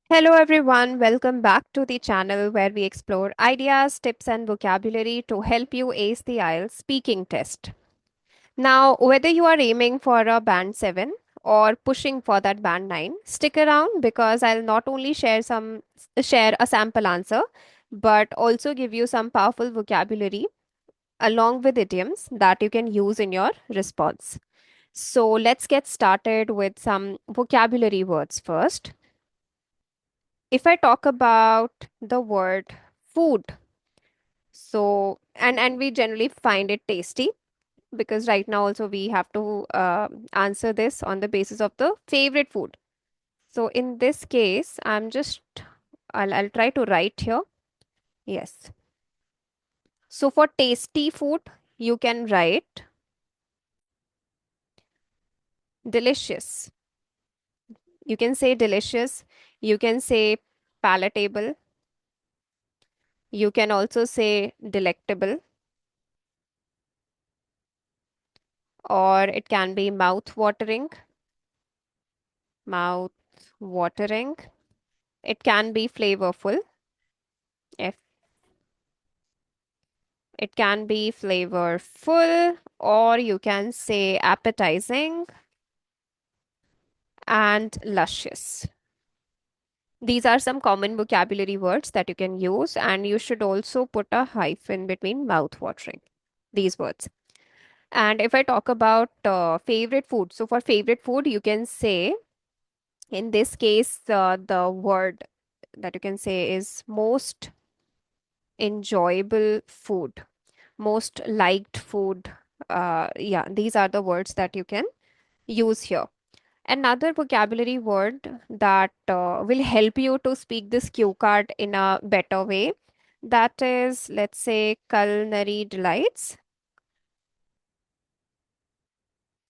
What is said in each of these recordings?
Hello everyone, welcome back to the channel where we explore ideas, tips, and vocabulary to help you ace the IELTS speaking test. Now, whether you are aiming for a band 7 or pushing for that band 9, stick around because I'll not only share a sample answer but also give you some powerful vocabulary along with idioms that you can use in your response. So, let's get started with some vocabulary words first. If I talk about the word food, and we generally find it tasty because right now also we have to answer this on the basis of the favorite food. So in this case, I'll try to write here. Yes. So for tasty food, you can write delicious. You can say delicious. You can say palatable. You can also say delectable, or it can be mouth watering. Mouth watering. It can be flavorful. If it can be flavorful, or you can say appetizing and luscious. These are some common vocabulary words that you can use, and you should also put a hyphen between mouth watering. These words. And if I talk about favorite food, so for favorite food, you can say, in this case, the word that you can say is most enjoyable food, most liked food. Yeah, these are the words that you can use here. Another vocabulary word that will help you to speak this cue card in a better way, that is, let's say, culinary delights.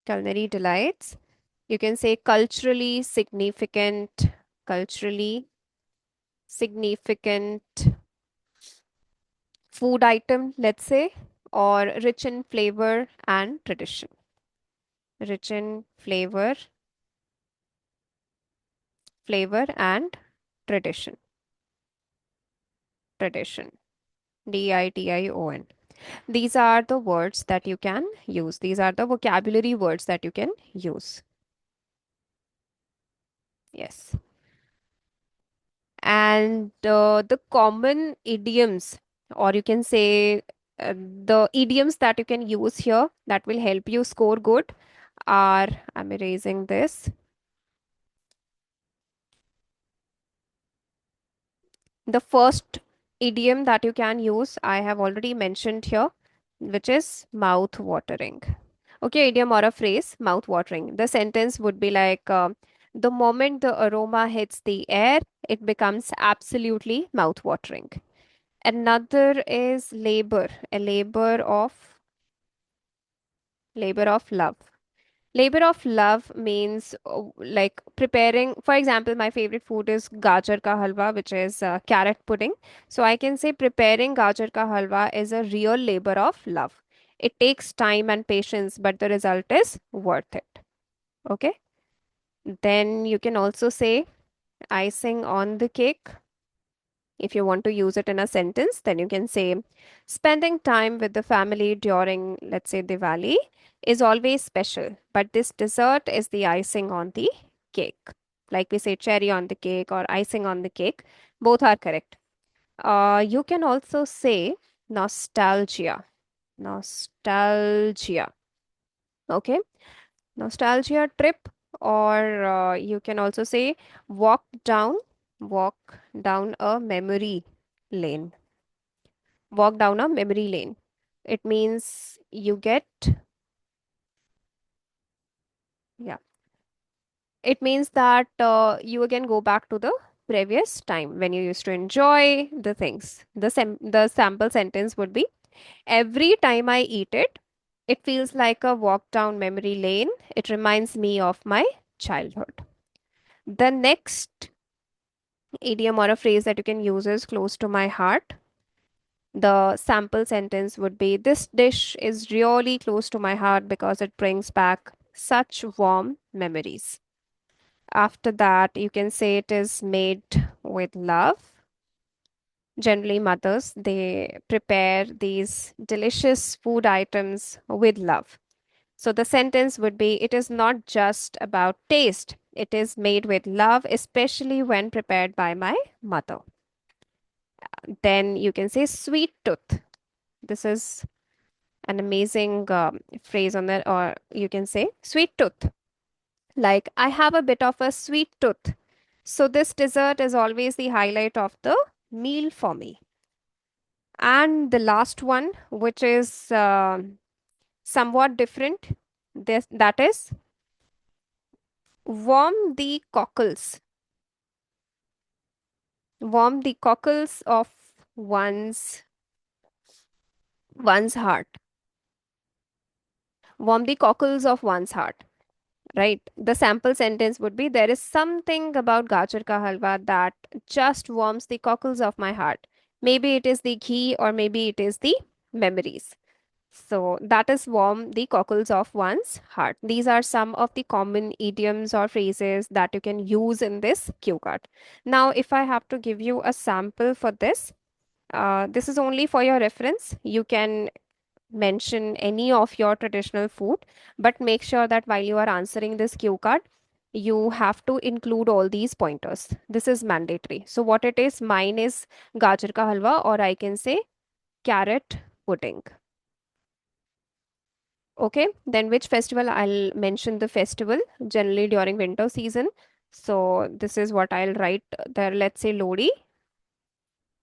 Culinary delights. You can say culturally significant food item, let's say, or rich in flavor and tradition. Rich in flavor and tradition. Tradition. Dition. These are the words that you can use. These are the vocabulary words that you can use. Yes. And the common idioms, or you can say the idioms that you can use here that will help you score good are, I'm erasing this. The first idiom that you can use, I have already mentioned here, which is mouth watering. Okay, idiom or a phrase, mouth watering. The sentence would be like, the moment the aroma hits the air, it becomes absolutely mouth watering. Another is labor, a labor of love. Labor of love means like preparing. For example, my favorite food is gajar ka halwa, which is carrot pudding. So I can say preparing gajar ka halwa is a real labor of love. It takes time and patience, but the result is worth it. Okay. Then you can also say icing on the cake. If you want to use it in a sentence, then you can say spending time with the family during, let's say, Diwali is always special, but this dessert is the icing on the cake. Like we say cherry on the cake or icing on the cake, both are correct. You can also say nostalgia. Nostalgia. Okay. Nostalgia trip, or you can also say walk down, walk down a memory lane. Walk down a memory lane. It means you get, yeah, it means that you again go back to the previous time when you used to enjoy the things. The sample sentence would be, every time I eat it, it feels like a walk down memory lane. It reminds me of my childhood. The next idiom or a phrase that you can use is close to my heart. The sample sentence would be, this dish is really close to my heart because it brings back such warm memories. After that, you can say it is made with love. Generally, mothers, they prepare these delicious food items with love. So the sentence would be, it is not just about taste. It is made with love, especially when prepared by my mother. Then you can say sweet tooth. This is an amazing phrase on that, or you can say sweet tooth. Like, I have a bit of a sweet tooth. So this dessert is always the highlight of the meal for me. And the last one, which is somewhat different, that is warm the cockles. Warm the cockles of one's heart. Warm the cockles of one's heart. Right. The sample sentence would be, there is something about gajar ka halwa that just warms the cockles of my heart. Maybe it is the ghee or maybe it is the memories. So that is warm the cockles of one's heart. These are some of the common idioms or phrases that you can use in this cue card. Now, if I have to give you a sample for this, this is only for your reference. You can mention any of your traditional food, but make sure that while you are answering this cue card, you have to include all these pointers. This is mandatory. So what it is, mine is gajar ka halwa, or I can say carrot pudding. Okay, then which festival? I'll mention the festival generally during winter season. So this is what I'll write there. Let's say Lodi,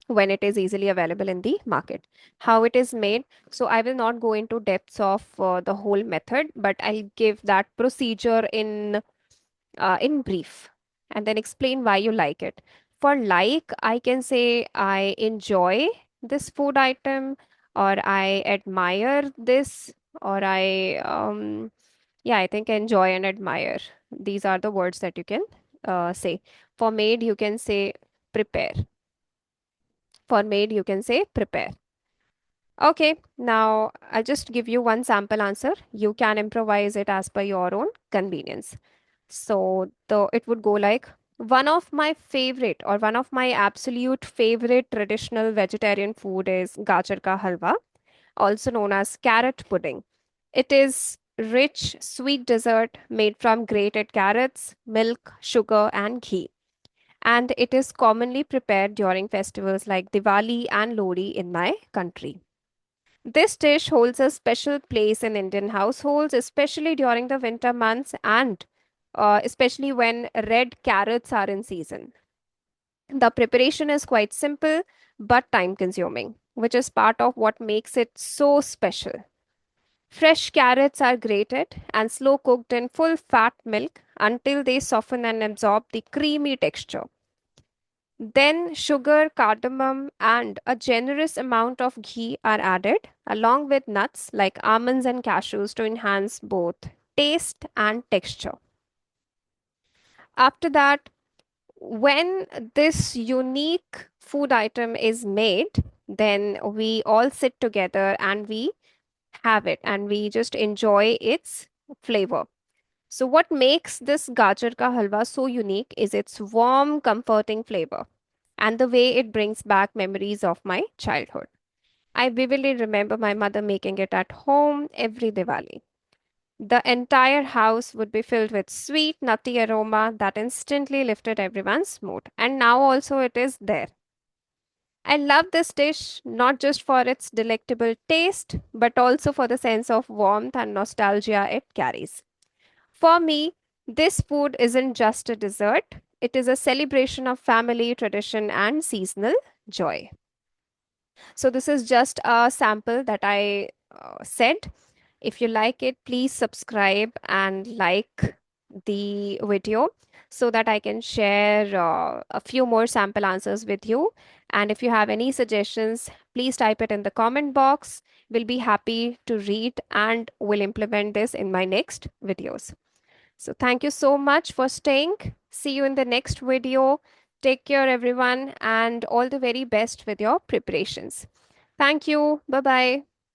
when it is easily available in the market. How it is made. So I will not go into depths of the whole method, but I'll give that procedure in brief, and then explain why you like it. For like, I can say I enjoy this food item, or I admire this, or yeah, I think enjoy and admire. These are the words that you can say. For made, you can say prepare. For made, you can say prepare. Okay, now I'll just give you one sample answer. You can improvise it as per your own convenience. So the it would go like, one of my favorite or one of my absolute favorite traditional vegetarian food is gajar ka halwa, also known as carrot pudding. It is rich, sweet dessert made from grated carrots, milk, sugar, and ghee. And it is commonly prepared during festivals like Diwali and Lodi in my country. This dish holds a special place in Indian households, especially during the winter months and especially when red carrots are in season. The preparation is quite simple but time consuming, which is part of what makes it so special. Fresh carrots are grated and slow cooked in full fat milk until they soften and absorb the creamy texture. Then sugar, cardamom, and a generous amount of ghee are added, along with nuts like almonds and cashews to enhance both taste and texture. After that, when this unique food item is made, then we all sit together and we have it and we just enjoy its flavor. So, what makes this gajar ka halwa so unique is its warm, comforting flavor and the way it brings back memories of my childhood. I vividly remember my mother making it at home every Diwali. The entire house would be filled with sweet, nutty aroma that instantly lifted everyone's mood. And now also it is there. I love this dish not just for its delectable taste, but also for the sense of warmth and nostalgia it carries. For me, this food isn't just a dessert, it is a celebration of family, tradition, and seasonal joy. So, this is just a sample that I said. If you like it, please subscribe and like the video so that I can share a few more sample answers with you. And if you have any suggestions, please type it in the comment box. We'll be happy to read and will implement this in my next videos. So thank you so much for staying. See you in the next video. Take care, everyone, and all the very best with your preparations. Thank you. Bye bye.